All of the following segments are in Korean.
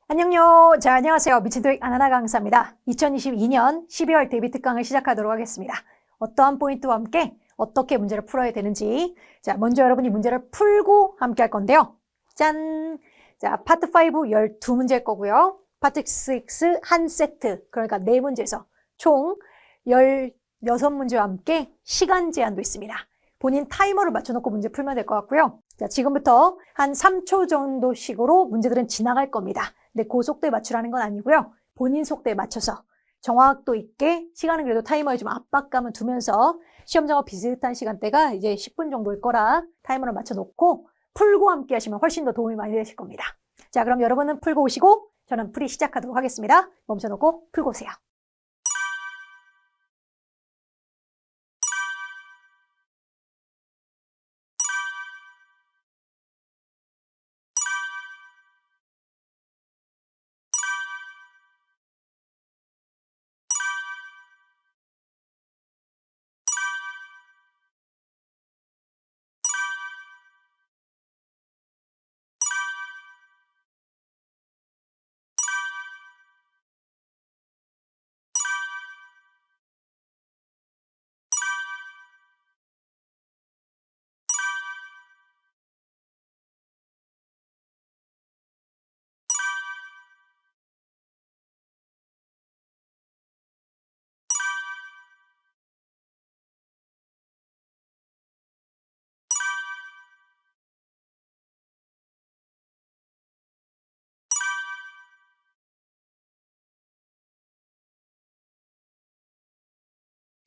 안녕요. 자, 안녕하세요. 미친 토익 아나나 강사입니다. 2022년 12월 데뷔 특강을 시작하도록 하겠습니다. 어떠한 포인트와 함께 어떻게 문제를 풀어야 되는지. 자, 먼저 여러분이 문제를 풀고 함께 할 건데요. 짠! 자, 파트 5 12문제일 거고요. 파트 6 한 세트, 그러니까 4문제에서 총 16문제와 함께 시간 제한도 있습니다. 본인 타이머를 맞춰놓고 문제 풀면 될 것 같고요. 자, 지금부터 한 3초 정도씩으로 문제들은 지나갈 겁니다. 근데 그 속도에 맞추라는 건 아니고요. 본인 속도에 맞춰서 정확도 있게 시간은 그래도 타이머에 좀 압박감을 두면서 시험장과 비슷한 시간대가 이제 10분 정도일 거라 타이머를 맞춰놓고 풀고 함께 하시면 훨씬 더 도움이 많이 되실 겁니다. 자, 그럼 여러분은 풀고 오시고 저는 풀이 시작하도록 하겠습니다. 멈춰놓고 풀고 오세요.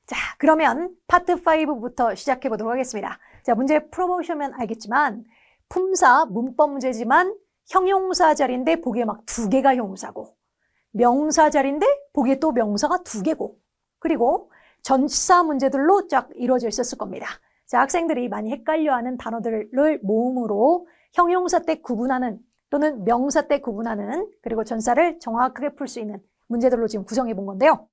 자, 그러면 파트 5부터 시작해 보도록 하겠습니다. 자, 문제 풀어보시면 알겠지만 품사, 문법 문제지만 형용사 자리인데 보기에 막 2개가 형용사고 명사 자리인데 보기에 또 명사가 2개고 그리고 전치사 문제들로 쫙 이루어져 있었을 겁니다. 자, 학생들이 많이 헷갈려하는 단어들을 모음으로 형용사 때 구분하는 또는 명사 때 구분하는 그리고 전사를 정확하게 풀 수 있는 문제들로 지금 구성해 본 건데요.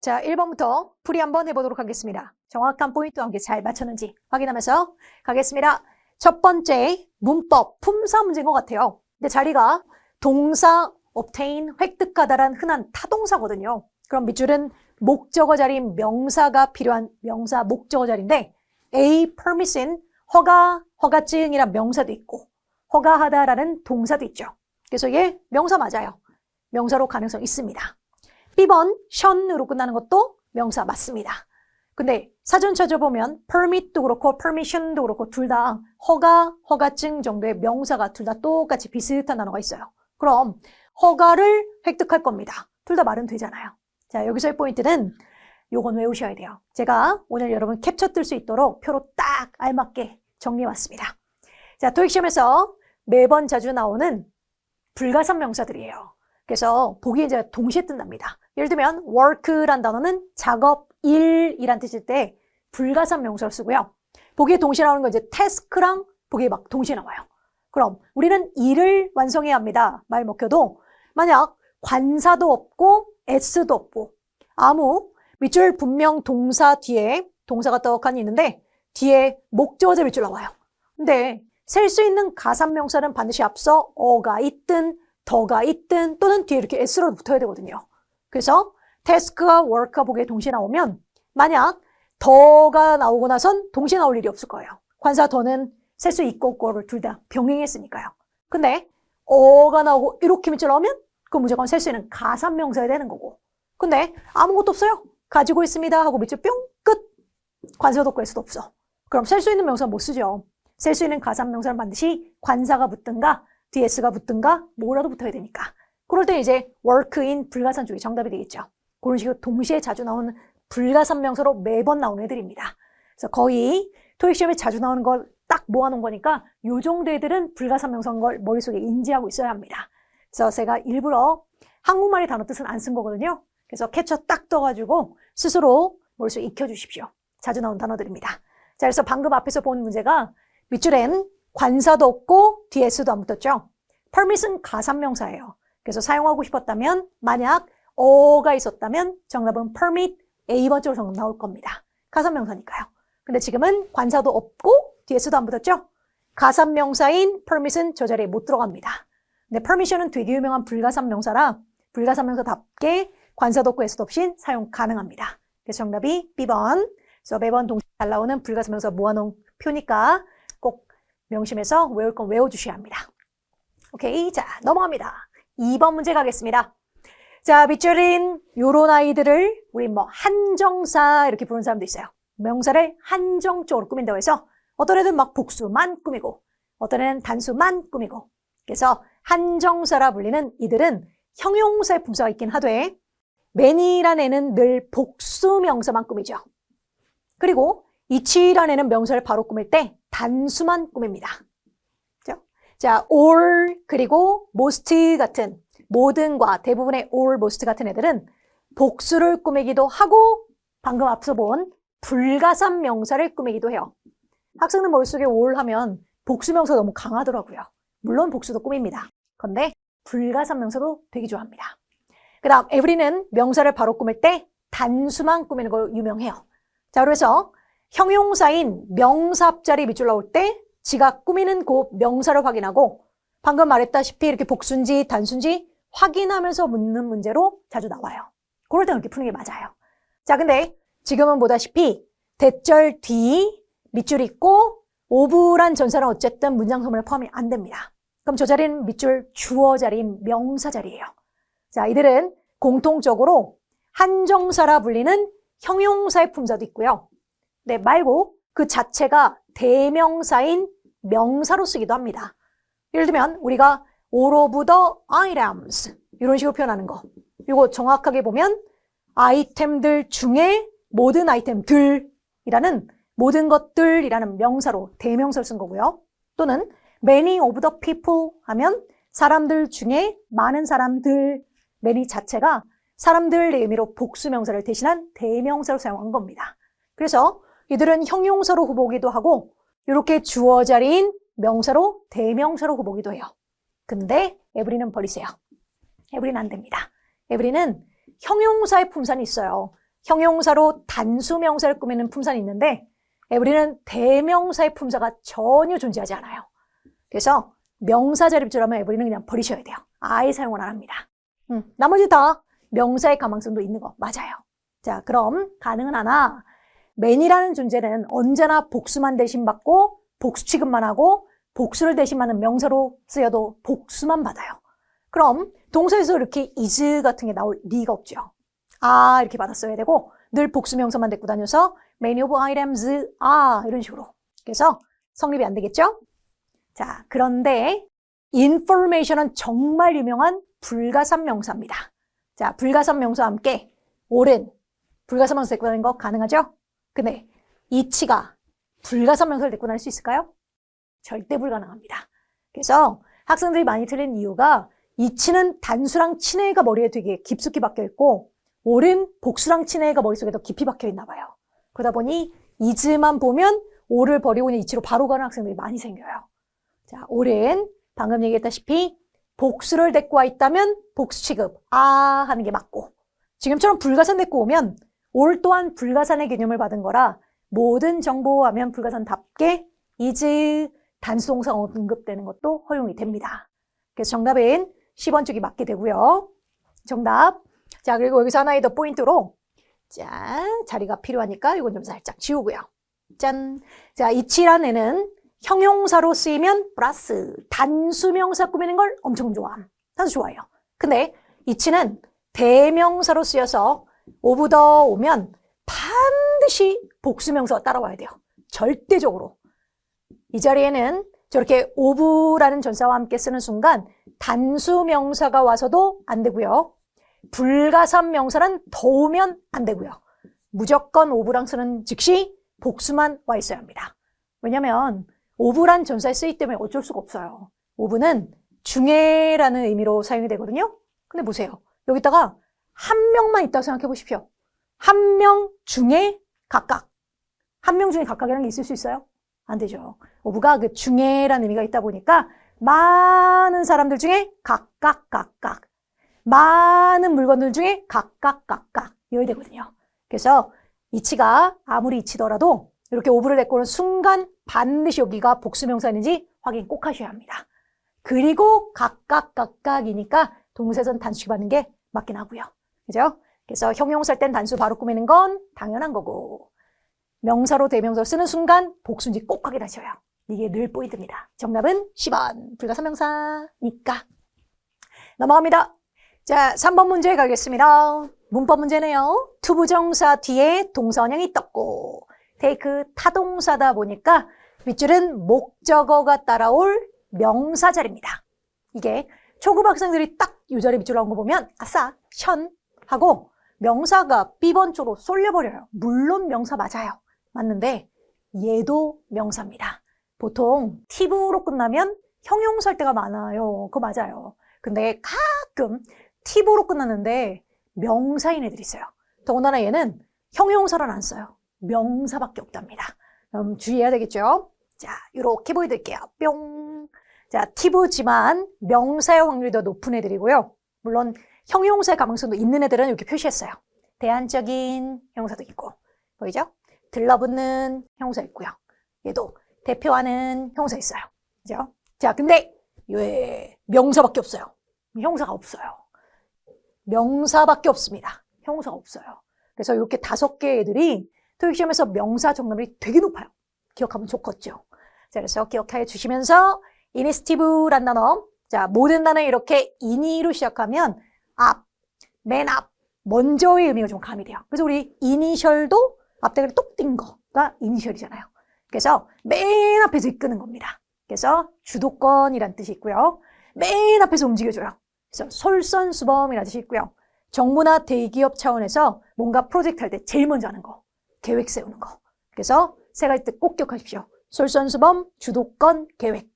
자, 1번부터 풀이 한번 해보도록 하겠습니다. 정확한 포인트와 함께 잘 맞췄는지 확인하면서 가겠습니다. 첫 번째, 문법, 품사 문제인 것 같아요. 근데 자리가 동사, obtain, 획득하다란 흔한 타동사거든요. 그럼 밑줄은 목적어 자리인 명사가 필요한 명사 목적어 자리인데 A, permission, 허가, 허가증이란 명사도 있고 허가하다라는 동사도 있죠. 그래서 얘 명사 맞아요. 명사로 가능성 있습니다. B번, 션으로 끝나는 것도 명사 맞습니다. 근데 사전 찾아보면 permit도 그렇고 permission도 그렇고 둘 다 허가, 허가증 정도의 명사가 둘 다 똑같이 비슷한 단어가 있어요. 그럼 허가를 획득할 겁니다. 둘 다 말은 되잖아요. 자, 여기서의 포인트는 요건 외우셔야 돼요. 제가 오늘 여러분 캡처 뜰 수 있도록 표로 딱 알맞게 정리해왔습니다. 자, 토익 시험에서 매번 자주 나오는 불가산 명사들이에요. 그래서 보기에 이제 동시에 뜬답니다. 예를 들면 work란 단어는 작업, 일이란 뜻일 때 불가산 명사를 쓰고요. 보기에 동시에 나오는 건 이제 task랑 보기에 막 동시에 나와요. 그럼 우리는 일을 완성해야 합니다. 말 먹혀도 만약 관사도 없고 s도 없고 아무 밑줄 분명 동사 뒤에 동사가 떡하니 있는데 뒤에 목적어제 밑줄 나와요. 근데 셀 수 있는 가산명사는 반드시 앞서 어가 있든 더가 있든 또는 뒤에 이렇게 s로 붙어야 되거든요. 그래서 task와 work가 보기에 동시에 나오면 만약 더가 나오고 나선 동시에 나올 일이 없을 거예요. 관사 더는 셀 수 있고 없고를 둘 다 병행했으니까요. 근데 어가 나오고 이렇게 밑줄 나오면 그 무조건 셀 수 있는 가산명사야 되는 거고. 근데 아무것도 없어요. 가지고 있습니다 하고 밑줄 뿅 끝. 관사도 없고 s도 없어. 그럼 셀 수 있는 명사 못 쓰죠. 셀 수 있는 가산명사는 반드시 관사가 붙든가 뒤에 s가 붙든가 뭐라도 붙어야 되니까. 그럴 때 이제 work인 불가산 쪽이 정답이 되겠죠. 그런 식으로 동시에 자주 나오는 불가산 명사로 매번 나오는 애들입니다. 그래서 거의 토익 시험에 자주 나오는 걸 딱 모아놓은 거니까 요 정도 애들은 불가산 명사인 걸 머릿속에 인지하고 있어야 합니다. 그래서 제가 일부러 한국말의 단어 뜻은 안 쓴 거거든요. 그래서 캡처 딱 떠가지고 스스로 머릿속에 익혀주십시오. 자주 나온 단어들입니다. 자, 그래서 방금 앞에서 본 문제가 밑줄엔 관사도 없고 뒤에 s도 안 붙었죠. permit은 가산명사예요. 그래서 사용하고 싶었다면 만약 어가 있었다면 정답은 permit A번 쪽으로 정답 나올 겁니다. 가산명사니까요. 근데 지금은 관사도 없고 뒤에 s도 안 붙었죠. 가산명사인 permit은 저 자리에 못 들어갑니다. 근데 permission은 되게 유명한 불가산 명사라 불가산 명사답게 관사도 없고 에서도 없이 사용 가능합니다. 그래서 정답이 B번. 그래서 매번 동시에 잘 나오는 불가산 명사 모아놓은 표니까 꼭 명심해서 외울 건 외워주셔야 합니다. 오케이, 자 넘어갑니다. 2번 문제 가겠습니다. 자, 밑줄인 요런 아이들을 우리 뭐 한정사 이렇게 부르는 사람도 있어요. 명사를 한정적으로 꾸민다고 해서 어떤 애들은 막 복수만 꾸미고 어떤 애는 단수만 꾸미고 그래서 한정사라 불리는 이들은 형용사의 품사가 있긴 하되 many라는 애는 늘 복수 명사만 꾸미죠. 그리고 each라는 애는 명사를 바로 꾸밀 때 단수만 꾸밉니다. 자, all 그리고 most 같은 모든과 대부분의 all, most 같은 애들은 복수를 꾸미기도 하고 방금 앞서 본 불가산 명사를 꾸미기도 해요. 학생들 머릿속에 all 하면 복수 명사 너무 강하더라고요. 물론 복수도 꾸밉니다. 그런데 불가산 명사도 되게 좋아합니다. 그 다음 every는 명사를 바로 꾸밀 때 단수만 꾸미는 걸 유명해요. 자, 그래서 형용사인 명사 앞자리 밑줄 나올 때 지가 꾸미는 그 명사를 확인하고 방금 말했다시피 이렇게 복수인지 단수인지 확인하면서 묻는 문제로 자주 나와요. 그럴 때 그렇게 푸는 게 맞아요. 자, 근데 지금은 보다시피 대절 뒤 밑줄 있고 of란 전사는 어쨌든 문장 소문에 포함이 안 됩니다. 그럼 저 자리는 밑줄 주어 자리인 명사 자리예요. 자, 이들은 공통적으로 한정사라 불리는 형용사의 품사도 있고요. 네, 말고 그 자체가 대명사인 명사로 쓰기도 합니다. 예를 들면 우리가 all of the items 이런 식으로 표현하는 거. 이거 정확하게 보면 아이템들 중에 모든 아이템들이라는 모든 것들이라는 명사로 대명사를 쓴 거고요. 또는 many of the people 하면 사람들 중에 많은 사람들, many 자체가 사람들의 의미로 복수명사를 대신한 대명사로 사용한 겁니다. 그래서 이들은 형용사로 후보기도 하고 이렇게 주어 자리인 명사로 대명사로 후보기도 해요. 근데 every는 버리세요. every는 안 됩니다. every는 형용사의 품사는 있어요. 형용사로 단수 명사를 꾸미는 품사는 있는데 every는 대명사의 품사가 전혀 존재하지 않아요. 그래서 명사 자리 밑줄하면 every는 그냥 버리셔야 돼요. 아예 사용을 안 합니다. 나머지 다 명사의 가망성도 있는 거 맞아요. 자, 그럼 가능은 하나 man이라는 존재는 언제나 복수만 대신받고 복수 취급만 하고 복수를 대신받는 명사로 쓰여도 복수만 받아요. 그럼 동사에서 이렇게 is 같은 게 나올 리가 없죠. 아 이렇게 받았어야 되고 늘 복수 명사만 데리고 다녀서 many of items are 이런 식으로. 그래서 성립이 안 되겠죠? 자, 그런데 information은 정말 유명한 불가산 명사입니다. 자, 불가산 명사와 함께 옳은 불가산 명사 데리고 다니는 거 가능하죠? 근데 each가 불가산 명사를 데리고 다닐 수 있을까요? 절대 불가능합니다. 그래서 학생들이 많이 틀린 이유가 each는 단수랑 친해가 머리에 되게 깊숙이 박혀 있고 옳은 복수랑 친해가 머릿속에 더 깊이 박혀 있나 봐요. 그러다 보니 is만 보면 o를 버리고 있는 each로 바로 가는 학생들이 많이 생겨요. 자, 옳은 방금 얘기했다시피 복수를 데리고 와 있다면 복수 취급 아 하는 게 맞고 지금처럼 불가산 데리고 오면 올 또한 불가산의 개념을 받은 거라 모든 정보하면 불가산답게 is 단수동사가 언급되는 것도 허용이 됩니다. 그래서 정답은 10번 쪽이 맞게 되고요. 정답. 자, 그리고 여기서 하나의 더 포인트로 자, 자리가 필요하니까 이건 좀 살짝 지우고요. 짠. 자, each라는 애는 형용사로 쓰이면 플러스 단수명사 꾸미는 걸 엄청 좋아함. 단수 좋아해요. 근데 each는 대명사로 쓰여서 of the 오면 반드시 복수명사가 따라와야 돼요. 절대적으로. 이 자리에는 저렇게 of라는 전사와 함께 쓰는 순간 단수명사가 와서도 안 되고요. 불가산 명사는 더 오면 안 되고요. 무조건 of랑 쓰는 즉시 복수만 와 있어야 합니다. 왜냐면 of란 전사에 쓰이기 때문에 어쩔 수가 없어요. of는 중에라는 의미로 사용이 되거든요. 근데 보세요. 여기다가 한 명만 있다고 생각해 보십시오. 한 명 중에 각각. 한 명 중에 각각이라는 게 있을 수 있어요? 안 되죠. of가 그 중에라는 의미가 있다 보니까 많은 사람들 중에 각각. 많은 물건들 중에 각각. 이어야 되거든요. 그래서 each가 아무리 each더라도 이렇게 of를 데리고 오는 순간 반드시 여기가 복수명사인지 확인 꼭 하셔야 합니다. 그리고 각각이니까 동사에선 단수 받는 게 맞긴 하고요. 그죠? 그래서 형용사일 땐 단수 바로 꾸미는 건 당연한 거고 명사로 대명사로 쓰는 순간 복수인지 꼭 확인하셔요. 이게 늘 포인트입니다. 정답은 10번 불가사명사니까. 넘어갑니다. 자, 3번 문제 가겠습니다. 문법 문제네요. 투부정사 뒤에 동사 원형이 떴고 테이크 타동사다 보니까 윗줄은 목적어가 따라올 명사 자리입니다. 이게 초급 학생들이 딱 이 자리 밑줄 나온 거 보면 아싸, 션 하고 명사가 B번 쪽으로 쏠려버려요. 물론 명사 맞아요. 맞는데 얘도 명사입니다. 보통 팁으로 끝나면 형용사일 때가 많아요. 그거 맞아요. 근데 가끔 팁으로 끝났는데 명사인 애들이 있어요. 더군다나 얘는 형용사를 안 써요. 명사밖에 없답니다. 그럼 주의해야 되겠죠? 자, 이렇게 보여드릴게요. 뿅. 자, 팁이지만 명사의 확률이 더 높은 애들이고요. 물론 형용사의 가능성도 있는 애들은 이렇게 표시했어요. 대안적인 형용사도 있고, 보이죠? 들러붙는 형용사 있고요. 얘도 대표하는 형용사 있어요. 그죠? 자, 근데 왜 명사밖에 없어요? 형용사가 없어요. 명사밖에 없습니다. 형용사가 없어요. 그래서 이렇게 5개 애들이 토익 시험에서 명사 정답률이 되게 높아요. 기억하면 좋겠죠. 자, 그래서 기억해 주시면서 이니스티브란 단어, 자, 모든 단어 이렇게 이니로 시작하면 앞, 맨 앞, 먼저의 의미가 좀 가미돼요. 그래서 우리 이니셜도 앞대가리 똑 띈 거가 이니셜이잖아요. 그래서 맨 앞에서 이끄는 겁니다. 그래서 주도권이란 뜻이 있고요. 맨 앞에서 움직여줘요. 그래서 솔선수범이라는 뜻이 있고요. 정부나 대기업 차원에서 뭔가 프로젝트 할 때 제일 먼저 하는 거, 계획 세우는 거. 그래서 세 가지 뜻 꼭 기억하십시오. 솔선수범, 주도권, 계획.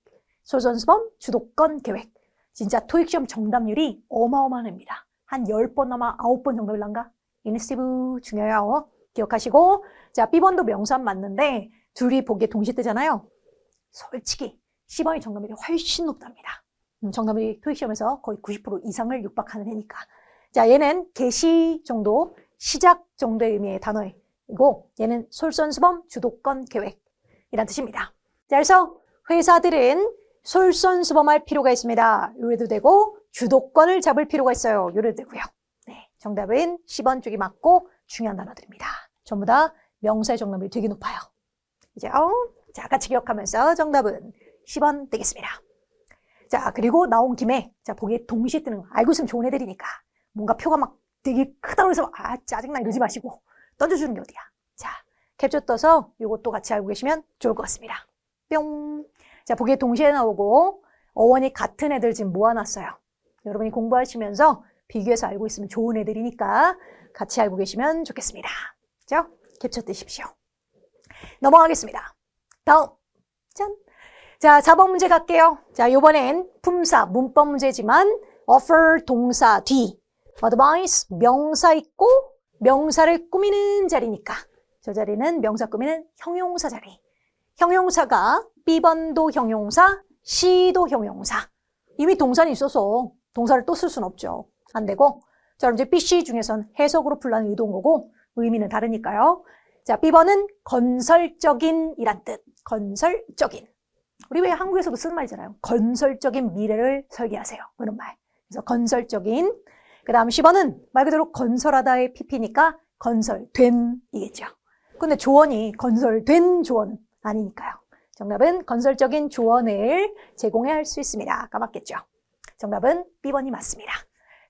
솔선수범, 주도권, 계획. 진짜 토익 시험 정답률이 어마어마합니다. 한 10번 아마 9번 정도 일란가? 이니스티브 중요해요. 기억하시고, 자, B번도 명사 맞는데 둘이 보기에 동시에 뜨잖아요. 솔직히 10번의 정답률이 훨씬 높답니다. 정답률이 토익 시험에서 거의 90% 이상을 육박하는 애니까. 자, 얘는 개시 정도, 시작 정도의 의미의 단어이고 얘는 솔선수범, 주도권, 계획이란 뜻입니다. 자, 그래서 회사들은 솔선수범할 필요가 있습니다. 요래도 되고 주도권을 잡을 필요가 있어요. 요래도 되고요. 네, 정답은 10번 쪽이 맞고 중요한 단어들입니다. 전부 다 명사의 정답률이 되게 높아요. 이제 자, 같이 기억하면서 정답은 10번 되겠습니다. 자, 그리고 나온 김에 자, 보기에 동시에 뜨는 거 알고 있으면 좋은 애들이니까 뭔가 표가 막 되게 크다고 해서 아, 짜증나 이러지 마시고 던져주는 게 어디야. 자, 캡처 떠서 이것도 같이 알고 계시면 좋을 것 같습니다. 뿅. 자, 보기에 동시에 나오고 어원이 같은 애들 지금 모아놨어요. 여러분이 공부하시면서 비교해서 알고 있으면 좋은 애들이니까 같이 알고 계시면 좋겠습니다. 그죠? 캡처 뜨십시오. 넘어가겠습니다. 다음. 짠. 자, 4번 문제 갈게요. 자, 이번엔 품사, 문법 문제지만 offer 동사 뒤, advice 명사 있고 명사를 꾸미는 자리니까 저 자리는 명사 꾸미는 형용사 자리. 형용사가 B번도 형용사, C도 형용사. 이미 동사는 있어서 동사를 또 쓸 수는 없죠. 안 되고. 자, 그럼 이제 B, C 중에선 해석으로 풀라는 의도인 거고 의미는 다르니까요. 자, B번은 건설적인 이란 뜻. 건설적인. 우리 왜 한국에서도 쓰는 말이잖아요. 건설적인 미래를 설계하세요. 그런 말. 그래서 건설적인. 그 다음 C번은 말 그대로 건설하다의 PP니까 건설된 이겠죠. 근데 조언이 건설된 조언은 아니니까요. 정답은 건설적인 조언을 제공해야 할 수 있습니다. 까맣겠죠. 정답은 B번이 맞습니다.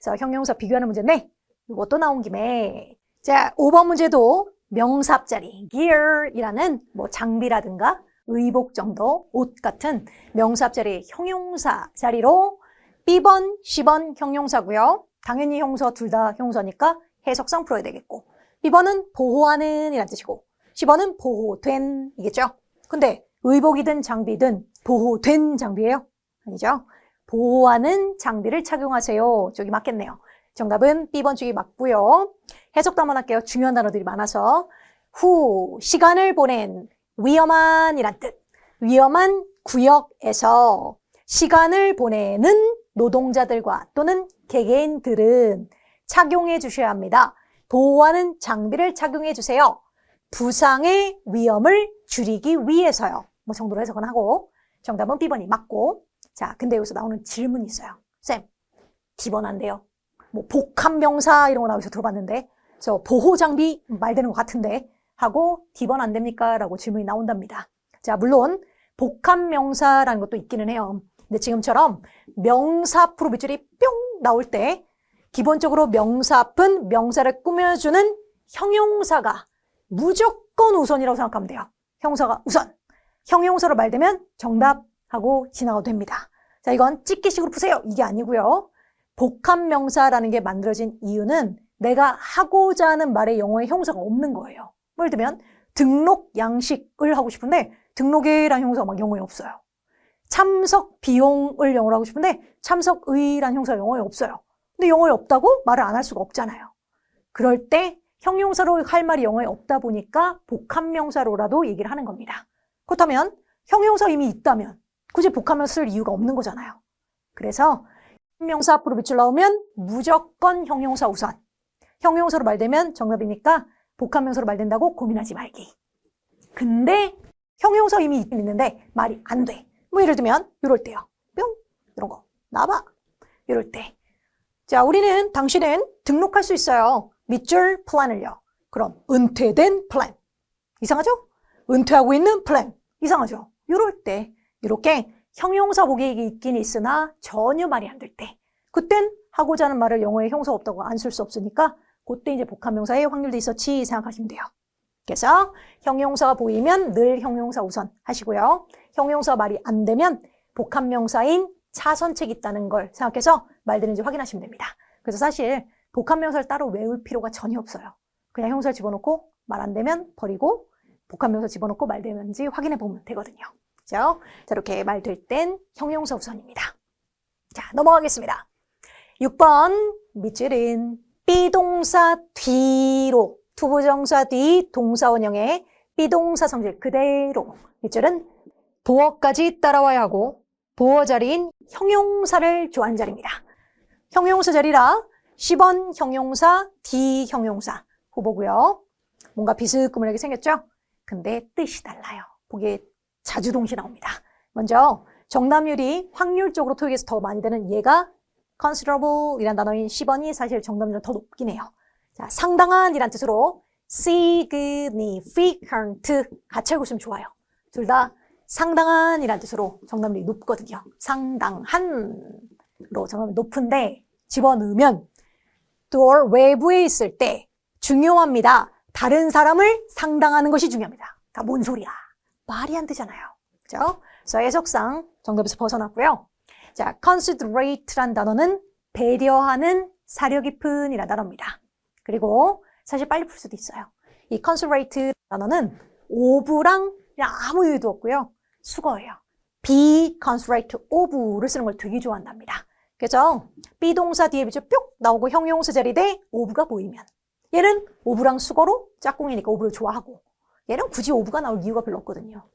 그래서 형용사 비교하는 문제인데 이것도 나온 김에 자, 5번 문제도 명사 앞자리 gear이라는 뭐 장비라든가 의복 정도, 옷 같은 명사 앞자리 형용사 자리로 B번, C번 형용사고요. 당연히 형용사 둘 다 형용사니까 해석상 풀어야 되겠고 B번은 보호하는 이란 뜻이고 C번은 보호된 이겠죠. 근데 의복이든 장비든 보호된 장비예요? 아니죠. 보호하는 장비를 착용하세요. 저기 맞겠네요. 정답은 B번 쪽이 맞고요. 해석도 한번 할게요. 중요한 단어들이 많아서 후, 시간을 보낸 위험한 이란 뜻. 위험한 구역에서 시간을 보내는 노동자들과 또는 개개인들은 착용해 주셔야 합니다. 보호하는 장비를 착용해 주세요. 부상의 위험을 줄이기 위해서요. 뭐 정도로 해석은 하고 정답은 B번이 맞고 자, 근데 여기서 나오는 질문이 있어요. 쌤, 기본 안 돼요. 뭐 복합명사 이런 거 나오셔서 들어봤는데 저 보호장비 말되는 것 같은데 하고 D번 안 됩니까? 라고 질문이 나온답니다. 자, 물론 복합명사라는 것도 있기는 해요. 근데 지금처럼 명사 앞으로 밑줄이 뿅 나올 때 기본적으로 명사 앞은 명사를 꾸며주는 형용사가 무조건 우선이라고 생각하면 돼요. 형용사가 우선. 형용사로 말되면 정답하고 지나가도 됩니다. 자, 이건 찍기식으로 푸세요. 이게 아니고요. 복합명사라는 게 만들어진 이유는 내가 하고자 하는 말에 영어에 형용사가 없는 거예요. 예를 들면 등록 양식을 하고 싶은데 등록이라는 형용사가 막 영어에 없어요. 참석 비용을 영어로 하고 싶은데 참석의라는 형용사가 영어에 없어요. 근데 영어에 없다고 말을 안 할 수가 없잖아요. 그럴 때 형용사로 할 말이 영어에 없다 보니까 복합명사로라도 얘기를 하는 겁니다. 그렇다면 형용사 이미 있다면 굳이 복합명사 쓸 이유가 없는 거잖아요. 그래서 형용사 앞으로 밑줄 나오면 무조건 형용사 우선. 형용사로 말되면 정답이니까 복합명사로 말된다고 고민하지 말기. 근데 형용사 이미 있는데 말이 안 돼. 뭐 예를 들면 이럴 때요. 뿅 이런 거 나봐. 이럴 때. 자, 우리는 당신은 등록할 수 있어요. 밑줄 플랜을요. 그럼 은퇴된 플랜. 이상하죠? 은퇴하고 있는 플랜. 이상하죠? 이럴 때 이렇게 형용사 보기 있긴 있으나 전혀 말이 안 될 때. 그땐 하고자 하는 말을 영어에 형용사 없다고 안 쓸 수 없으니까 그때 이제 복합명사의 확률도 있었지 생각하시면 돼요. 그래서 형용사가 보이면 늘 형용사 우선 하시고요. 형용사 말이 안 되면 복합명사인 차선책이 있다는 걸 생각해서 말되는지 확인하시면 됩니다. 그래서 사실 복합명사를 따로 외울 필요가 전혀 없어요. 그냥 형용사를 집어넣고 말 안 되면 버리고 복합명사 집어넣고 말 되는지 확인해 보면 되거든요. 그렇죠? 자, 이렇게 말 될 땐 형용사 우선입니다. 자, 넘어가겠습니다. 6번 밑줄은 비동사 뒤로 투부정사 뒤 동사 원형의 비동사 성질 그대로 밑줄은 보어까지 따라와야 하고 보어 자리인 형용사를 좋아하는 자리입니다. 형용사 자리라 10번 형용사, D 형용사 후보고요. 뭔가 비스무리하게 생겼죠? 근데 뜻이 달라요. 보기에 자주 동시에 나옵니다. 먼저 정답률이 확률적으로 토익에서 더 많이 되는 얘가 considerable 이란 단어인 10번이 사실 정답률이 더 높긴 해요. 자, 상당한 이란 뜻으로 significant 같이 알고 있으면 좋아요. 둘 다 상당한 이란 뜻으로 정답률이 높거든요. 상당한로 정답률이 높은데 집어넣으면 door 외부에 있을 때 중요합니다. 다른 사람을 상당하는 것이 중요합니다. 그러니까 뭔 소리야? 말이 안 되잖아요. 그죠? 그래서 해석상 정답에서 벗어났고요. 자, considerate란 단어는 배려하는 사려 깊은 이란 단어입니다. 그리고 사실 빨리 풀 수도 있어요. 이 considerate 단어는 of랑 그냥 아무 이유도 없고요. 수거예요. be considerate of를 쓰는 걸 되게 좋아한답니다. 그죠? 비동사 뒤에 밑줄 뿅 나오고 형용사 자리 대 of가 보이면 얘는 of랑 수거로 짝꿍이니까 of를 좋아하고 얘는 굳이 of가 나올 이유가 별로 없거든요.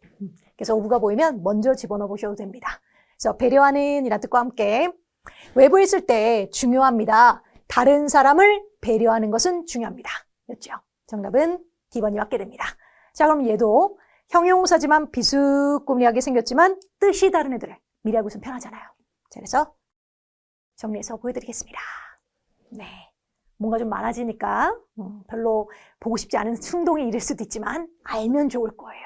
그래서 of가 보이면 먼저 집어넣어 보셔도 됩니다. 그래서 배려하는 이란 뜻과 함께 외부에 있을 때 중요합니다. 다른 사람을 배려하는 것은 중요합니다. 였죠. 정답은 D번이 맞게 됩니다. 자, 그럼 얘도 형용사지만 비스무리하게 생겼지만 뜻이 다른 애들을 미리 알고 있으면 편하잖아요. 자, 그래서 정리해서 보여드리겠습니다. 네, 뭔가 좀 많아지니까 별로 보고 싶지 않은 충동이 일을 수도 있지만 알면 좋을 거예요.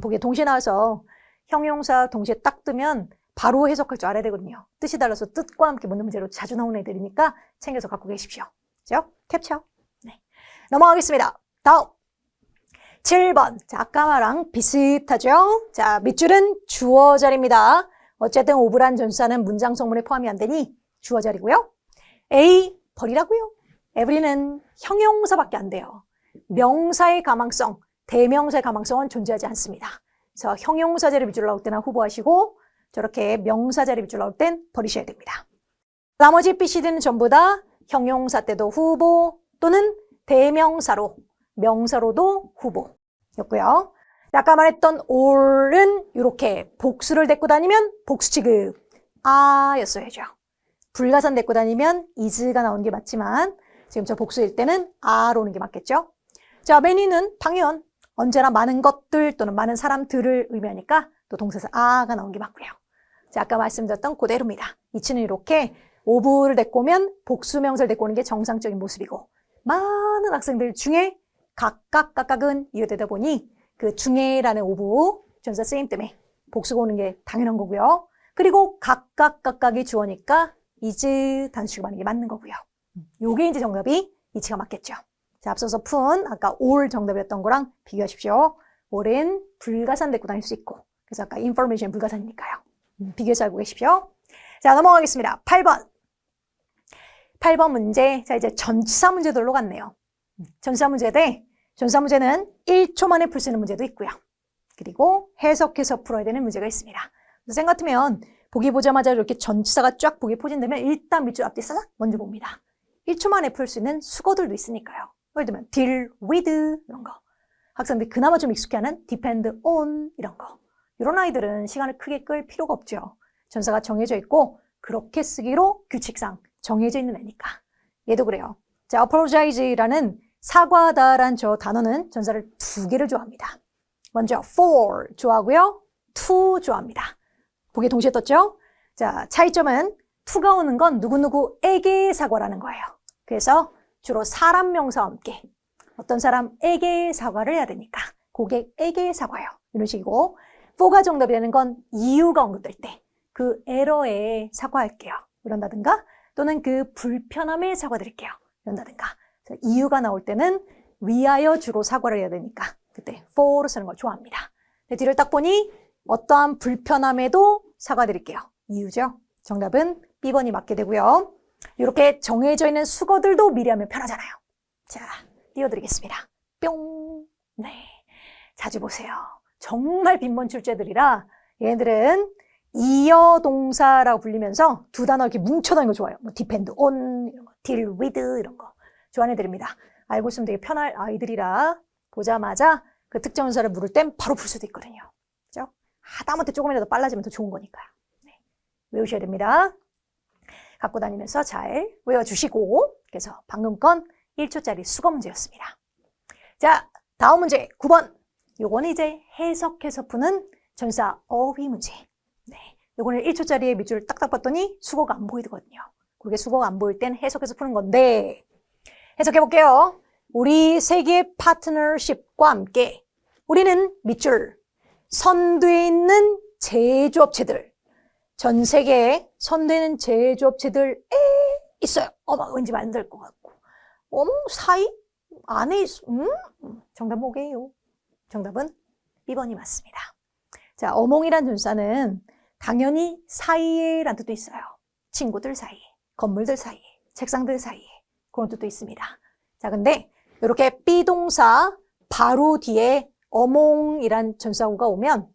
보기에 동시에 나와서 형용사 동시에 딱 뜨면 바로 해석할 줄 알아야 되거든요. 뜻이 달라서 뜻과 함께 묻는 문제로 자주 나오는 애들이니까 챙겨서 갖고 계십시오. 그죠? 캡처. 네, 넘어가겠습니다. 다음 7번. 자, 아까랑 비슷하죠? 자, 밑줄은 주어 자리입니다. 어쨌든 오브란 전치사는 문장 성문에 포함이 안 되니 주어 자리고요. A, 버리라고요. every는 형용사밖에 안 돼요. 명사의 가망성, 대명사의 가망성은 존재하지 않습니다. 그래서 형용사 자리 밑줄 나올 때나 후보하시고 저렇게 명사 자리 밑줄 나올 땐 버리셔야 됩니다. 나머지 B, C, D는 전부 다 형용사 때도 후보 또는 대명사로, 명사로도 후보였고요. 아까 말했던 all은 이렇게 복수를 데리고 다니면 복수 취급 였어야죠. 불가산 데리고 다니면 is가 나오는 게 맞지만 지금 저 복수일 때는 로 오는 게 맞겠죠. 자, many는 당연 언제나 많은 것들 또는 많은 사람들을 의미하니까 또 동사에서 가 나온 게 맞고요. 자, 아까 말씀드렸던 그대로입니다. 이치는 이렇게 오브를 데리고 오면 복수명사를 데리고 오는 게 정상적인 모습이고 많은 학생들 중에 각각은 이어되다 보니 그 중에라는 오브 전사 쓰임 때문에 복수가 오는 게 당연한 거고요. 그리고 각각이 주어니까 is 단수가 많은 게 맞는 거고요. 요게 이제 정답이 이치가 맞겠죠. 자, 앞서서 푼 아까 all 정답이었던 거랑 비교하십시오. all은 불가산 데리고 다닐 수 있고 그래서 아까 information 불가산이니까요. 비교해서 알고 계십시오. 자, 넘어가겠습니다. 8번 문제. 자, 이제 전치사 문제들로 갔네요. 전치사 문제인데 전치사 문제는 1초 만에 풀 수 있는 문제도 있고요. 그리고 해석해서 풀어야 되는 문제가 있습니다. 선생님 같으면 보기 보자마자 이렇게 전치사가 쫙 보기 포진되면 일단 밑줄 앞뒤 싸삭 먼저 봅니다. 1초 만에 풀 수 있는 수거들도 있으니까요. 예를 들면 deal with 이런 거. 학생들이 그나마 좀 익숙해하는 depend on 이런 거. 이런 아이들은 시간을 크게 끌 필요가 없죠. 전사가 정해져 있고 그렇게 쓰기로 규칙상 정해져 있는 애니까. 얘도 그래요. 자, apologize라는 사과하다란 저 단어는 전사를 2개를 좋아합니다. 먼저 for 좋아하고요. to 좋아합니다. 보기에 동시에 떴죠? 자, 차이점은 to가 오는 건 누구누구에게 사과라는 거예요. 그래서 주로 사람 명사와 함께 어떤 사람에게 사과를 해야 되니까 고객에게 사과요. 이런 식이고 for가 정답이 되는 건 이유가 언급될 때 그 에러에 사과할게요. 이런다든가 또는 그 불편함에 사과드릴게요. 이런다든가 이유가 나올 때는 위하여 주로 사과를 해야 되니까 그때 for로 쓰는 걸 좋아합니다. 뒤를 딱 보니 어떠한 불편함에도 사과드릴게요. 이유죠. 정답은 B번이 맞게 되고요. 이렇게 정해져 있는 수거들도 미리 하면 편하잖아요. 자, 띄워드리겠습니다. 뿅. 네, 자주 보세요. 정말 빈번 출제들이라 얘네들은 이어 동사라고 불리면서 2단어 이렇게 뭉쳐다니는 거 좋아요. 뭐 depend on, 이런 거, deal with 이런 거 좋아하는 애들입니다. 알고 있으면 되게 편할 아이들이라 보자마자 그 특정 문사를 물을 땐 바로 풀 수도 있거든요. 그죠? 하다못해 조금이라도 빨라지면 더 좋은 거니까요. 네, 외우셔야 됩니다. 갖고 다니면서 잘 외워주시고 그래서 방금 건 1초짜리 수거 문제였습니다. 자, 다음 문제 9번. 요거는 이제 해석해서 푸는 전사 어휘 문제. 네, 요거는 1초짜리의 밑줄을 딱딱 봤더니 수거가 안 보이거든요. 그게 수거가 안 보일 땐 해석해서 푸는 건데 해석해 볼게요. 우리 세계의 파트너십과 함께 우리는 밑줄 선두에 있는 제조업체들 전 세계에 선대는 제조업체들에 있어요. 어머, 왠지 만들 것 같고. 어머, 사이? 안에 정답 뭐게요? 정답은 B번이 맞습니다. 자, 어몽이란 전사는 당연히 사이에란 뜻도 있어요. 친구들 사이에, 건물들 사이에, 책상들 사이에 그런 뜻도 있습니다. 자, 근데 이렇게 B동사 바로 뒤에 어몽이란 전사구가 오면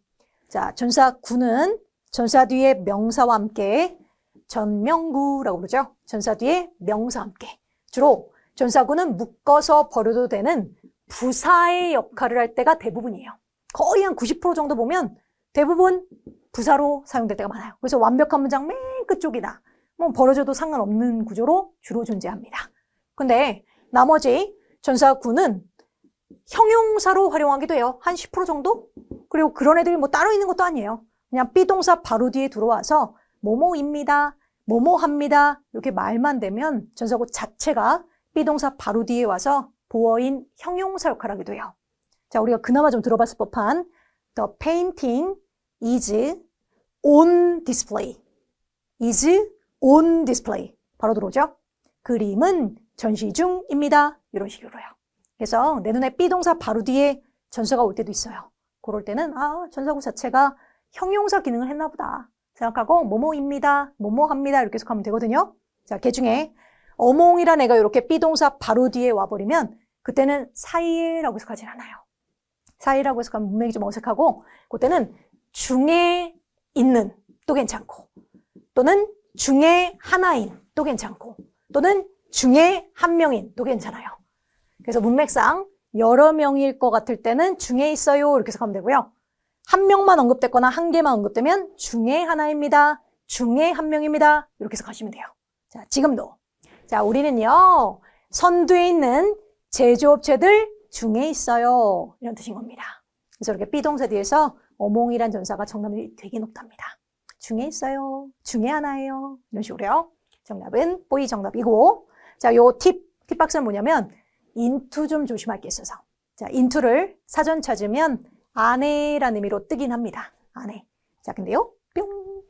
자, 전사구는 전사 뒤에 명사와 함께 전명구라고 부르죠. 전사 뒤에 명사와 함께. 주로 전사구는 묶어서 버려도 되는 부사의 역할을 할 때가 대부분이에요. 거의 한 90% 정도 보면 대부분 부사로 사용될 때가 많아요. 그래서 완벽한 문장 맨 끝쪽이다. 뭐 버려져도 상관없는 구조로 주로 존재합니다. 근데 나머지 전사구는 형용사로 활용하기도 해요. 한 10% 정도? 그리고 그런 애들이 뭐 따로 있는 것도 아니에요. 그냥 B동사 바로 뒤에 들어와서 뭐뭐입니다, 뭐뭐합니다 이렇게 말만 되면 전사구 자체가 B동사 바로 뒤에 와서 보어인 형용사 역할을 하기도 해요. 자, 우리가 그나마 좀 들어봤을 법한 The painting is on display. is on display. 바로 들어오죠? 그림은 전시 중입니다. 이런 식으로요. 그래서 내 눈에 B동사 바로 뒤에 전사가 올 때도 있어요. 그럴 때는 전사구 자체가 형용사 기능을 했나 보다 생각하고 뭐뭐입니다, 뭐뭐합니다 이렇게 해석하면 되거든요. 자, 그 중에 어몽이란 애가 이렇게 B동사 바로 뒤에 와버리면 그때는 사이에라고 해석하진 않아요. 사이라고 해석하면 문맥이 좀 어색하고 그때는 중에 있는 또 괜찮고 또는 중에 하나인 또 괜찮고 또는 중에 한 명인 또 괜찮아요. 그래서 문맥상 여러 명일 것 같을 때는 중에 있어요 이렇게 해석하면 되고요. 한 명만 언급됐거나 한 개만 언급되면 중에 하나입니다. 중에 한 명입니다. 이렇게 해석하시면 돼요. 자, 지금도. 자, 우리는요, 선두에 있는 제조업체들 중에 있어요. 이런 뜻인 겁니다. 그래서 이렇게 B동사 뒤에서 어몽이란 전사가 정답률이 되게 높답니다. 중에 있어요. 중에 하나예요. 이런 식으로요. 정답은 보이 정답이고. 자, 요 팁박스는 뭐냐면 인투 좀 조심할 게 있어서. 자, 인투를 사전 찾으면 안에라는 의미로 뜨긴 합니다. 안에. 자, 근데요. 뿅.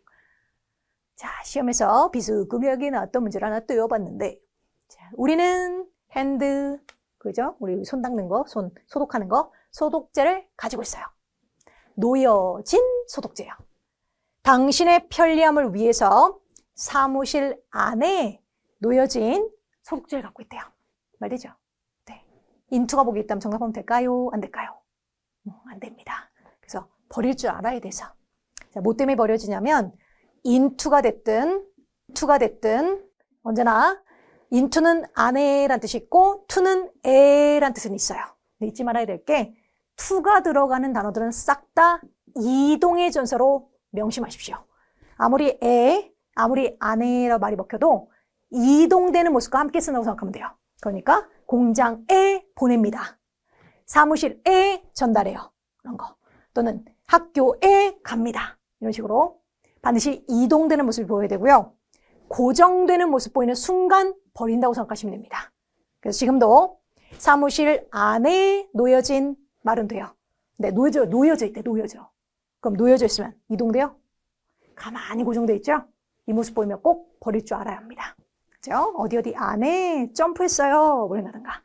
자, 시험에서 비스금하게 나왔던 문제를 하나 또 외워봤는데, 자, 우리는 핸드, 그죠? 우리 손 닦는 거, 손 소독하는 거, 소독제를 가지고 있어요. 놓여진 소독제요. 당신의 편리함을 위해서 사무실 안에 놓여진 소독제를 갖고 있대요. 말되죠? 네. 인투가 보기 있다면 정답하면 될까요? 안 될까요? 안 됩니다. 그래서 버릴 줄 알아야 돼서. 자, 뭐 때문에 버려지냐면 인투가 됐든 투가 됐든 언제나 인투는 안에란 뜻이 있고 투는 에란 뜻은 있어요. 근데 잊지 말아야 될 게 투가 들어가는 단어들은 싹 다 이동의 전사로 명심하십시오. 아무리 아무리 안에라고 말이 먹혀도 이동되는 모습과 함께 쓴다고 생각하면 돼요. 그러니까 공장에 보냅니다. 사무실에 전달해요. 그런 거. 또는 학교에 갑니다. 이런 식으로 반드시 이동되는 모습을 보여야 되고요. 고정되는 모습 보이는 순간 버린다고 생각하시면 됩니다. 그래서 지금도 사무실 안에 놓여진 말은 돼요. 근데 놓여져 있대, 놓여져. 그럼 놓여져 있으면 이동돼요? 가만히 고정돼 있죠? 이 모습 보이면 꼭 버릴 줄 알아야 합니다. 그죠? 어디 안에 점프했어요. 그런다든가.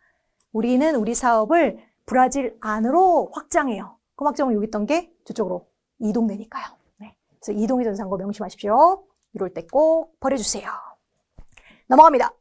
우리는 우리 사업을 브라질 안으로 확장해요. 그 확장은 여기 있던 게 저쪽으로 이동되니까요. 네. 그래서 이동의 전상고 명심하십시오. 이럴 때 꼭 버려주세요. 넘어갑니다.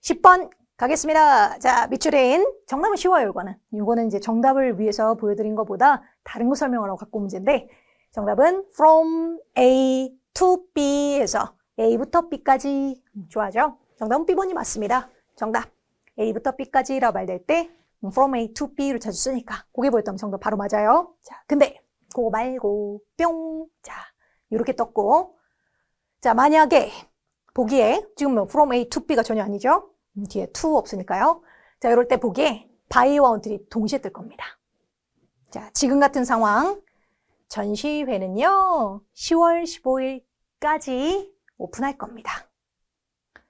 10번 가겠습니다. 자, 밑줄인 정답은 쉬워요, 이거는 이제 정답을 위해서 보여드린 것보다 다른 거 설명하라고 갖고 온 문제인데 정답은 from A to B에서 A부터 B까지 좋아하죠? 정답은 B번이 맞습니다. 정답. A부터 B까지라고 말될 때 from A to B로 자주 쓰니까 그게 보였다면 정답 바로 맞아요. 자, 근데 그거 말고 뿅. 자, 이렇게 떴고 자, 만약에 보기에 지금 뭐 from A to B가 전혀 아니죠? 뒤에 to 없으니까요. 자, 이럴 때 보기에 by와 until이 동시에 뜰 겁니다. 자, 지금 같은 상황 전시회는요 10월 15일까지 오픈할 겁니다.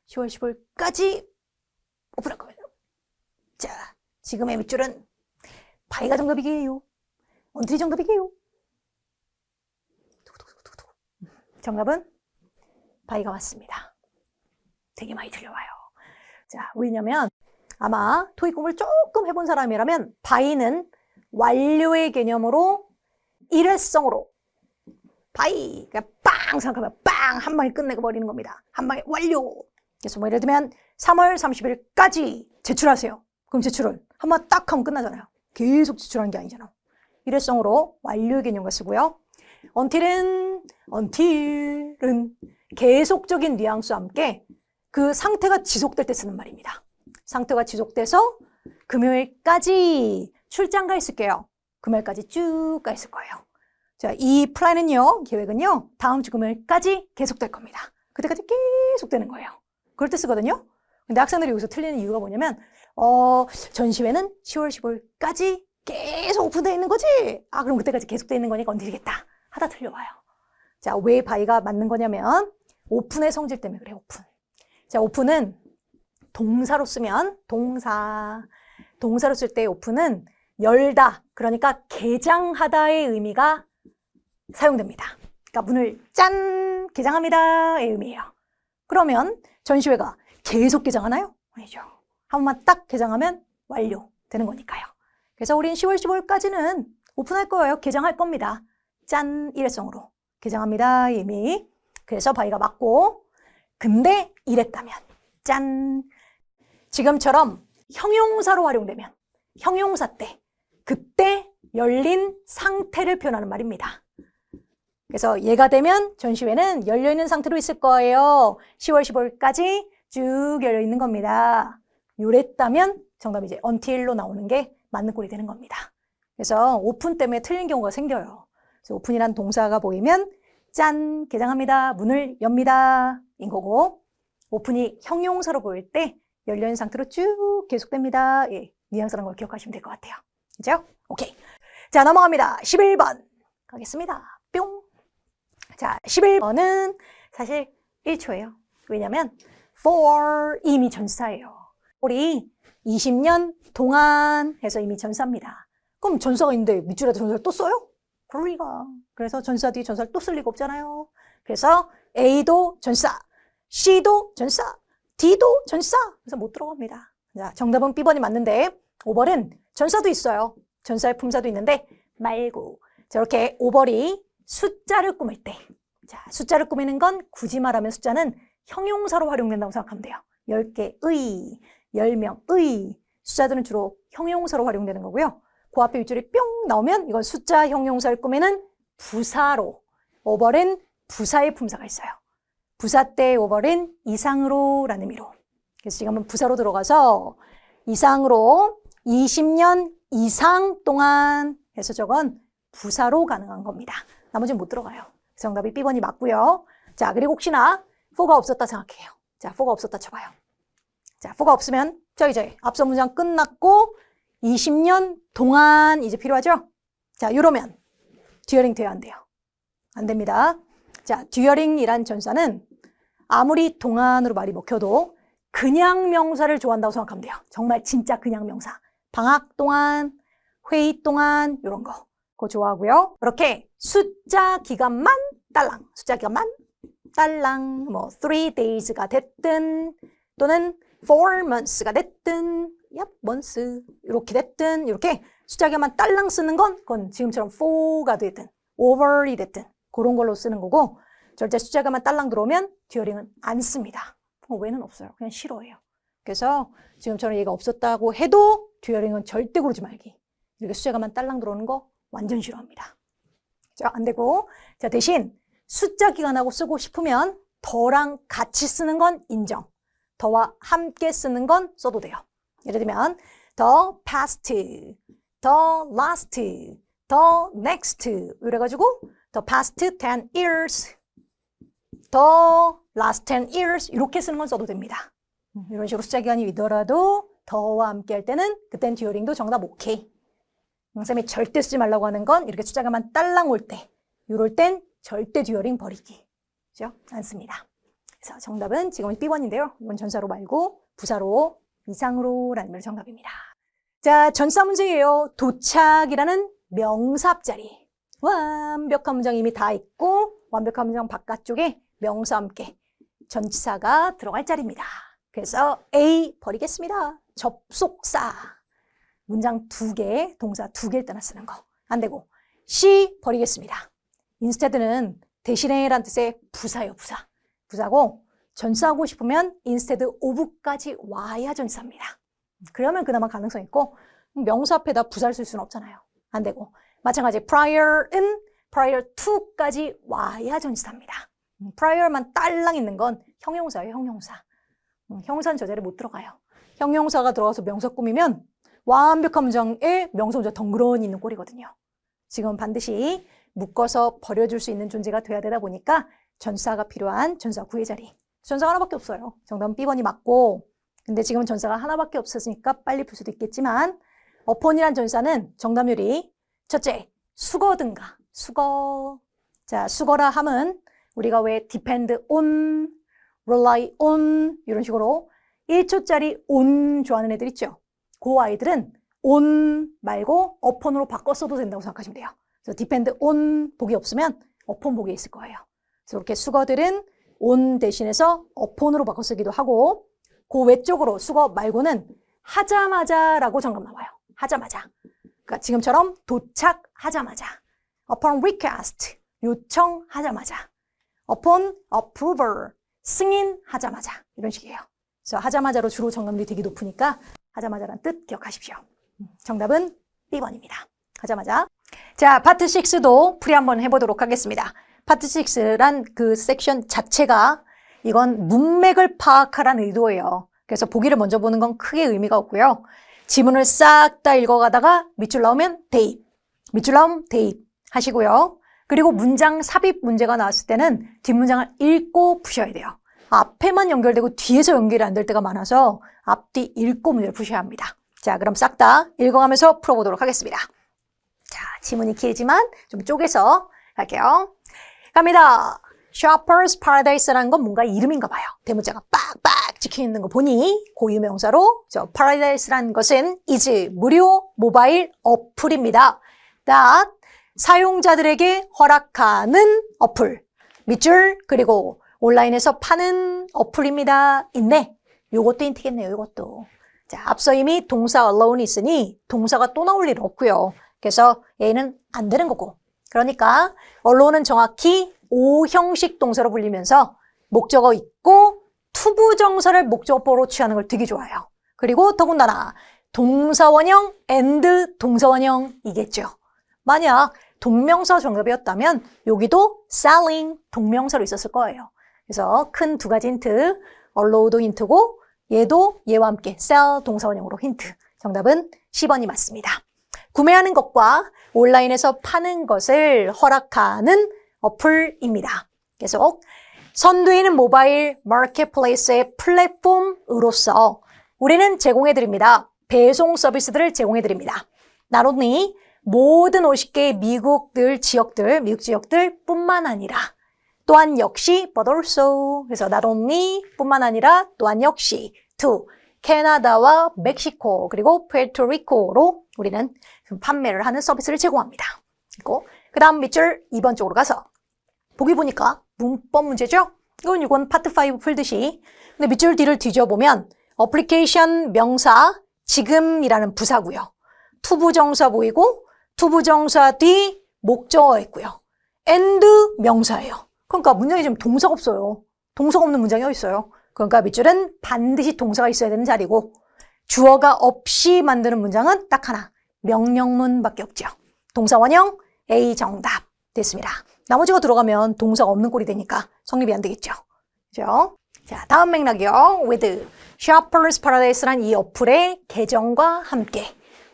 10월 15일까지 오픈할 겁니다. 자, 지금의 밑줄은 by가 정답이게요. until이 정답이게요. 정답은 by가 맞습니다. 되게 많이 틀려와요. 자, 왜냐면 아마 토익 공부를 조금 해본 사람이라면 by는 완료의 개념으로 일회성으로 by, 그러니까 빵 생각하면 빵 한 방에 끝내고 버리는 겁니다. 한 방에 완료. 그래서 뭐 예를 들면 3월 30일까지 제출하세요. 그럼 제출을 한 번 딱 하면 끝나잖아요. 계속 제출하는 게 아니잖아. 일회성으로 완료의 개념과 쓰고요. until은 계속적인 뉘앙스와 함께 그 상태가 지속될 때 쓰는 말입니다. 상태가 지속돼서 금요일까지 출장 가 있을게요. 금요일까지 쭉 가 있을 거예요. 자, 이 플랜은요, 계획은요, 다음 주 금요일까지 계속될 겁니다. 그때까지 계속되는 거예요. 그럴 때 쓰거든요. 근데 학생들이 여기서 틀리는 이유가 뭐냐면, 전시회는 10월 15일까지 계속 오픈되어 있는 거지? 아, 그럼 그때까지 계속되어 있는 거니까 언제겠다 하다 틀려와요. 자, 왜 by가 맞는 거냐면, 오픈의 성질 때문에 그래요, 오픈. 자, 오픈은 동사로 쓰면 동사로 쓸 때 오픈은 열다, 그러니까 개장하다의 의미가 사용됩니다. 그러니까 문을 짠 개장합니다의 의미예요. 그러면 전시회가 계속 개장하나요? 아니죠. 한 번만 딱 개장하면 완료되는 거니까요. 그래서 우린 10월 15일까지는 오픈할 거예요. 개장할 겁니다. 짠 일회성으로 개장합니다 의미. 그래서 by가 맞고, 근데 이랬다면 짠, 지금처럼 형용사로 활용되면 형용사 때 그때 열린 상태를 표현하는 말입니다. 그래서 얘가 되면 전시회는 열려있는 상태로 있을 거예요. 10월 15일까지 쭉 열려있는 겁니다. 요랬다면 정답이 이제 until로 나오는 게 맞는 꼴이 되는 겁니다. 그래서 오픈 때문에 틀린 경우가 생겨요. 그래서 오픈이란 동사가 보이면 짠, 개장합니다, 문을 엽니다 인 거고, 오픈이 형용사로 보일 때 열려있는 상태로 쭉 계속됩니다. 예, 뉘앙스라는 걸 기억하시면 될 것 같아요. 그죠? 오케이. 자, 넘어갑니다. 11번 가겠습니다. 뿅. 자, 11번은 사실 1초예요. 왜냐면 for 이미 전사예요. 우리 20년 동안 해서 이미 전사입니다. 그럼 전사가 있는데 밑줄에다 전사를 또 써요? 그럴 리가. 그래서 전사 뒤에 전사를 또 쓸 리가 없잖아요. 그래서 A도 전사, C도 전사, D도 전사. 그래서 못 들어갑니다. 자, 정답은 B번이 맞는데 5번은 전사도 있어요. 전사의 품사도 있는데 말고. 자, 이렇게 5번이 숫자를 꾸밀 때. 자, 숫자를 꾸미는 건 굳이 말하면 숫자는 형용사로 활용된다고 생각하면 돼요. 10개의, 10명의. 숫자들은 주로 형용사로 활용되는 거고요. 그 앞에 윗줄이 뿅 나오면 이건 숫자 형용사를 꾸미는 부사로. 5번은 부사의 품사가 있어요. 부사 때 5번은 이상으로 라는 의미로. 그래서 지금 한번 부사로 들어가서 이상으로 20년 이상 동안 해서 저건 부사로 가능한 겁니다. 나머지는 못 들어가요. 정답이 B번이 맞고요. 자, 그리고 혹시나 for가 없었다 생각해요. 자, for가 없었다 쳐봐요. 자, for가 없으면 자, 이제 앞서 문장 끝났고 20년 동안 이제 필요하죠? 자, 이러면 듀어링 돼야 안 돼요? 안 됩니다. 자, 듀어링이란 전사는 아무리 동안으로 말이 먹혀도 그냥 명사를 좋아한다고 생각하면 돼요. 정말 진짜 그냥 명사. 방학 동안, 회의 동안 이런 거. 그거 좋아하고요. 이렇게 숫자 기간만 딸랑, 숫자 기간만 딸랑, 뭐 3 days가 됐든 또는 4 months가 됐든 months 이렇게 됐든 이렇게 숫자 기간만 딸랑 쓰는 건 그건 지금처럼 for가 됐든 over이 됐든 그런 걸로 쓰는 거고 절대 숫자 기간만 딸랑 들어오면 듀어링은 안 씁니다. 왜는 없어요. 그냥 싫어해요. 그래서 지금처럼 얘가 없었다고 해도 듀어링은 절대 그러지 말기. 이렇게 숫자 기간만 딸랑 들어오는 거 완전 싫어합니다. 자, 안 되고. 자, 대신 숫자 기간하고 쓰고 싶으면 더랑 같이 쓰는 건 인정. 더와 함께 쓰는 건 써도 돼요. 예를 들면 the past, the last, the next 이래가지고 the past 10 years, the last 10 years 이렇게 쓰는 건 써도 됩니다. 이런 식으로 숫자 기간이 있더라도 더와 함께 할 때는 그땐 듀어링도 정답 오케이. 선생님이 절대 쓰지 말라고 하는 건 이렇게 숫자가만 딸랑 올 때, 이럴 땐 절대 듀어링 버리기. 그죠? 안 씁니다. 그래서 정답은 지금은 B번인데요. 이건 전사로 말고 부사로, 이상으로 라는 말 정답입니다. 자, 전사 문제예요. 도착이라는 명사 앞자리. 완벽한 문장이 이미 다 있고 완벽한 문장 바깥쪽에 명사 함께 전치사가 들어갈 자리입니다. 그래서 A 버리겠습니다. 접속사. 문장 2개, 동사 2개를 따라 쓰는 거. 안 되고. C 버리겠습니다. instead는 대신에 란 뜻의 부사예요, 부사. 부사고, 전사하고 싶으면 instead of까지 와야 전사입니다. 그러면 그나마 가능성 있고, 명사 앞에다 부사를 쓸 수는 없잖아요. 안 되고. 마찬가지 prior은 prior to까지 와야 전치사입니다. prior만 딸랑 있는 건 형용사예요, 형용사. 형용사는 저 자리에 못 들어가요. 형용사가 들어가서 명사 꾸미면 완벽한 문장에 명사 문장 덩그러니 있는 꼴이거든요. 지금 반드시 묶어서 버려줄 수 있는 존재가 돼야 되다 보니까 전사가 필요한 전사 구의 자리. 전사가 하나밖에 없어요. 정답은 B번이 맞고 근데 지금은 전사가 하나밖에 없었으니까 빨리 풀 수도 있겠지만 upon이란 전사는 정답률이 첫째, 수거든가. 수거. 자, 수거라 함은 우리가 왜 depend on, rely on 이런 식으로 1초짜리 on 좋아하는 애들 있죠? 그 아이들은 on 말고 upon으로 바꿔 써도 된다고 생각하시면 돼요. 그래서 depend on 복이 없으면 upon 복이 있을 거예요. 그래서 이렇게 수거들은 on 대신해서 upon으로 바꿔 쓰기도 하고 그 외쪽으로 수거 말고는 하자마자라고 정답 나와요. 하자마자. 그러니까 지금처럼 도착하자마자. upon request 요청하자마자. upon approval 승인하자마자. 이런 식이에요. 그래서 하자마자로 주로 정답률이 되게 높으니까 하자마자란 뜻 기억하십시오. 정답은 B번입니다. 하자마자. 자, 파트 6도 풀이 한번 해보도록 하겠습니다. 파트 6란 그 섹션 자체가 이건 문맥을 파악하라는 의도예요. 그래서 보기를 먼저 보는 건 크게 의미가 없고요. 지문을 싹 다 읽어가다가 밑줄 나오면 대입, 밑줄 나오면 대입 하시고요. 그리고 문장 삽입 문제가 나왔을 때는 뒷문장을 읽고 푸셔야 돼요. 앞에만 연결되고 뒤에서 연결이 안 될 때가 많아서 앞뒤 읽고 문제를 푸셔야 합니다. 자, 그럼 싹 다 읽어가면서 풀어보도록 하겠습니다. 자, 지문이 길지만 좀 쪼개서 갈게요. 갑니다. Shopper's Paradise라는 건 뭔가 이름인가 봐요. 대문자가 빡빡 찍혀있는 거 보니 고유명사로 저 Paradise라는 것은 is 무료 모바일 어플입니다. that 사용자들에게 허락하는 어플. 밑줄 그리고 온라인에서 파는 어플입니다. 있네. 요것도 힌트겠네요. 요것도. 자, 앞서 이미 동사 alone이 있으니 동사가 또 나올 일 없고요. 그래서 얘는 안 되는 거고. 그러니까 alone은 정확히 O형식 동사로 불리면서 목적어 있고 투부정사를 목적어로 취하는 걸 되게 좋아해요. 그리고 더군다나 동사원형 and 동사원형이겠죠. 만약 동명사 정답이었다면 여기도 selling 동명사로 있었을 거예요. 그래서 큰 두 가지 힌트, allow도 힌트고 얘도 얘와 함께 sell 동사원형으로 힌트. 정답은 10번이 맞습니다. 구매하는 것과 온라인에서 파는 것을 허락하는 어플입니다. 계속 선두에 있는 모바일 마켓플레이스의 플랫폼으로서 우리는 제공해드립니다. 배송 서비스들을 제공해드립니다. Not only 모든 50개의 미국 지역들 뿐만 아니라 또한 역시 but also 그래서 not only 뿐만 아니라 또한 역시 to 캐나다와 멕시코 그리고 푸에르토리코로 우리는 판매를 하는 서비스를 제공합니다. 그리고 그 다음 밑줄 2번 쪽으로 가서 보기 보니까 문법 문제죠? 이건 파트 5 풀듯이 근데 밑줄 뒤를 뒤져보면 어플리케이션 명사 지금이라는 부사고요. 투부정사 보이고 투부정사 뒤 목적어 있고요. and 명사예요. 그러니까 문장에 지금 동사가 없어요. 동사가 없는 문장이 어디 있어요? 그러니까 밑줄은 반드시 동사가 있어야 되는 자리고 주어가 없이 만드는 문장은 딱 하나. 명령문밖에 없죠. 동사 원형 A 정답 됐습니다. 나머지가 들어가면 동사가 없는 꼴이 되니까 성립이 안 되겠죠. 그죠? 자, 다음 맥락이요. with Shopper's Paradise란 이 어플의 개정과 함께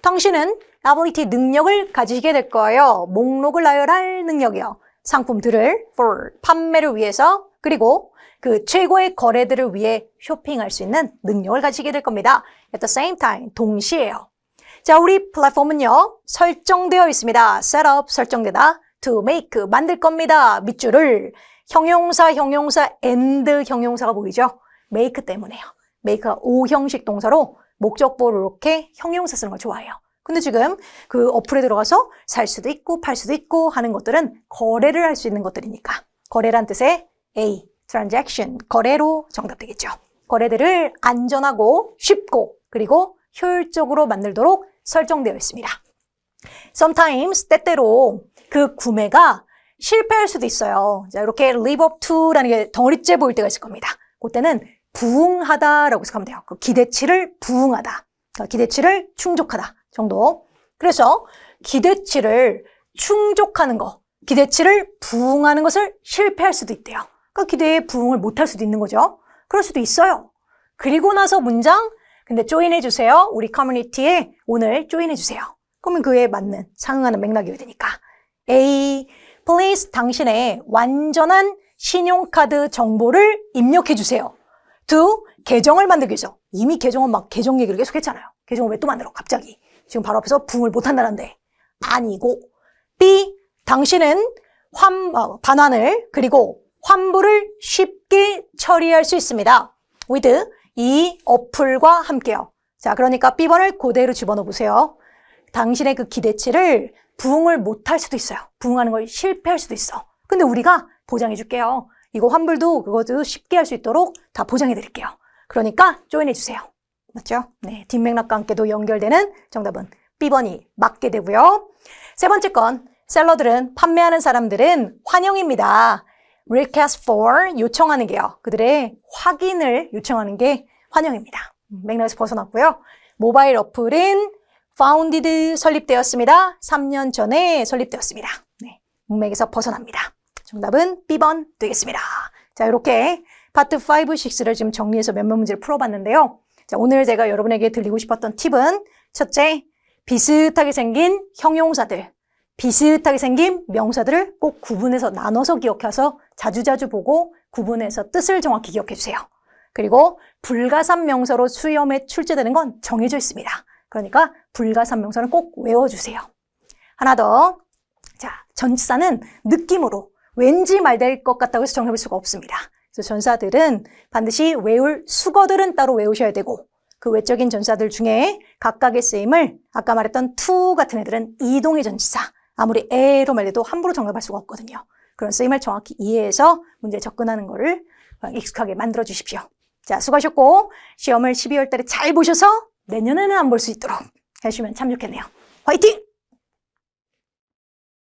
당신은 ability 능력을 가지게 될 거예요. 목록을 나열할 능력이요. 상품들을 for 판매를 위해서 그리고 그 최고의 거래들을 위해 쇼핑할 수 있는 능력을 가지게 될 겁니다. At the same time, 동시에요. 자, 우리 플랫폼은요, 설정되어 있습니다. setup, 설정되다. to make, 만들 겁니다. 밑줄을 형용사 and 형용사가 보이죠? make 때문에요. make가 O형식 동사로 목적보로 이렇게 형용사 쓰는 걸 좋아해요. 근데 지금 그 어플에 들어가서 살 수도 있고 팔 수도 있고 하는 것들은 거래를 할 수 있는 것들이니까 거래란 뜻의 A, transaction, 거래로 정답 되겠죠. 거래들을 안전하고 쉽고 그리고 효율적으로 만들도록 설정되어 있습니다. Sometimes, 때때로 그 구매가 실패할 수도 있어요. 자, 이렇게 live up to라는 게 덩어리째 보일 때가 있을 겁니다. 그때는 부응하다라고 생각하면 돼요. 그 기대치를 부응하다. 기대치를 충족하다 정도. 그래서 기대치를 충족하는 거, 기대치를 부응하는 것을 실패할 수도 있대요. 그러니까 기대에 부응을 못할 수도 있는 거죠. 그럴 수도 있어요. 그리고 나서 문장, 근데 조인해주세요. 우리 커뮤니티에 오늘 조인해주세요. 그러면 그에 맞는, 상응하는 맥락이 되니까. A, please 당신의 완전한 신용카드 정보를 입력해주세요. to, 계정을 만들기 위해서. 이미 계정은 막 계정 얘기를 계속 했잖아요. 계정을 왜 또 만들어? 갑자기. 지금 바로 앞에서 부응을 못한다는데. 아니고. B, 당신은 반환을 그리고 환불을 쉽게 처리할 수 있습니다. with 이 어플과 함께요. 자, 그러니까 B번을 그대로 집어넣어 보세요. 당신의 그 기대치를 부응을 못할 수도 있어요. 부응하는 걸 실패할 수도 있어. 근데 우리가 보장해 줄게요. 이거 환불도 그것도 쉽게 할 수 있도록 다 보장해 드릴게요. 그러니까 조인해 주세요. 맞죠? 네, 뒷맥락과 함께도 연결되는 정답은 B번이 맞게 되고요. 세 번째 건, 셀러들은, 판매하는 사람들은 환영입니다. request for, 요청하는 게요. 그들의 확인을 요청하는 게 환영입니다. 맥락에서 벗어났고요. 모바일 어플은 founded, 설립되었습니다. 3년 전에 설립되었습니다. 네, 문맥에서 벗어납니다. 정답은 B번 되겠습니다. 자, 이렇게 파트 5, 6를 지금 정리해서 몇몇 문제를 풀어봤는데요. 자, 오늘 제가 여러분에게 드리고 싶었던 팁은 첫째, 비슷하게 생긴 형용사들, 비슷하게 생긴 명사들을 꼭 구분해서 나눠서 기억해서 자주자주 보고 구분해서 뜻을 정확히 기억해 주세요. 그리고 불가산 명사로 시험에 출제되는 건 정해져 있습니다. 그러니까 불가산 명사는 꼭 외워주세요. 하나 더. 자, 전치사는 느낌으로 왠지 말 될 것 같다고 해서 정해볼 수가 없습니다. 그래서 전사들은 반드시 외울 수거들은 따로 외우셔야 되고 그 외적인 전사들 중에 각각의 쓰임을 아까 말했던 to 같은 애들은 이동의 전치사 아무리 에로 말해도 함부로 정답할 수가 없거든요. 그런 쓰임을 정확히 이해해서 문제에 접근하는 거를 익숙하게 만들어 주십시오. 자, 수고하셨고 시험을 12월 달에 잘 보셔서 내년에는 안 볼 수 있도록 해주시면 참 좋겠네요. 화이팅!